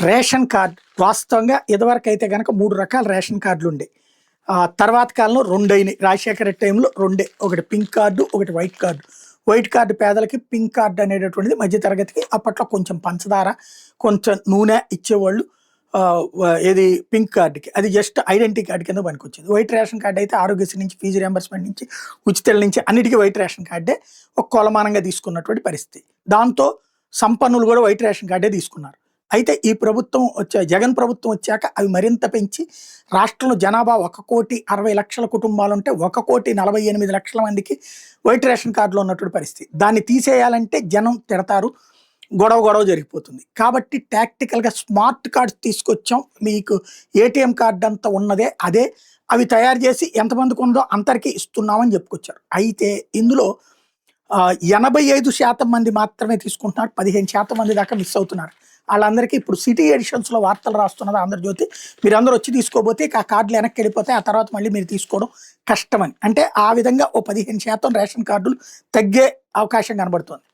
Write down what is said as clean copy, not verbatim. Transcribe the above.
Ration card వాస్తవంగా ఇదివరకు అయితే కనుక 3 రకాల రేషన్ కార్డులు ఉండే. తర్వాత కాలంలో 2 అయినాయి. రాజశేఖర రెడ్డి టైంలో 2. ఒకటి పింక్ కార్డు, ఒకటి వైట్ కార్డు. వైట్ కార్డు పేదలకి, పింక్ కార్డు అనేటటువంటిది మధ్య తరగతికి. అప్పట్లో కొంచెం పంచదార, కొంచెం నూనె ఇచ్చేవాళ్ళు. ఏది పింక్ కార్డుకి అది జస్ట్ ఐడెంటిటీ కార్డు కింద పనికొచ్చేది. వైట్ రేషన్ కార్డు అయితే ఆరోగ్యశ్రీ నుంచి, ఫీజు రియంబర్స్మెంట్ నుంచి, ఉచితాల నుంచి అన్నిటికీ వైట్ రేషన్ కార్డే ఒక కొలమానంగా తీసుకున్నటువంటి పరిస్థితి. దాంతో సంపన్నులు కూడా వైట్ రేషన్ కార్డే తీసుకున్నారు. అయితే ఈ ప్రభుత్వం జగన్ ప్రభుత్వం వచ్చాక అవి మరింత పెంచి రాష్ట్రంలో జనాభా 1,60,00,000 కుటుంబాలు ఉంటే 1,48,00,000 మందికి వైట్ రేషన్ కార్డులో ఉన్నటువంటి పరిస్థితి. దాన్ని తీసేయాలంటే జనం తిడతారు, గొడవ జరిగిపోతుంది. కాబట్టి టాక్టికల్గా స్మార్ట్ కార్డ్స్ తీసుకొచ్చాం, మీకు ఏటీఎం కార్డు అంతా ఉన్నదే అదే, అవి తయారు చేసి ఎంతమందికి ఉందో అందరికీ ఇస్తున్నామని చెప్పుకొచ్చారు. అయితే ఇందులో 85% మంది మాత్రమే తీసుకుంటున్నారు, 15% మంది దాకా మిస్ అవుతున్నారు. వాళ్ళందరికీ ఇప్పుడు సిటీ ఎడిషన్స్లో వార్తలు రాస్తున్నది ఆంధ్రజ్యోతి, మీరందరూ వచ్చి తీసుకోబోతే ఆ కార్డులు వెనక్కి వెళ్ళిపోతాయి, ఆ తర్వాత మళ్ళీ మీరు తీసుకోవడం కష్టమని. అంటే ఆ విధంగా ఓ 15% రేషన్ కార్డులు తగ్గే అవకాశం కనబడుతుంది.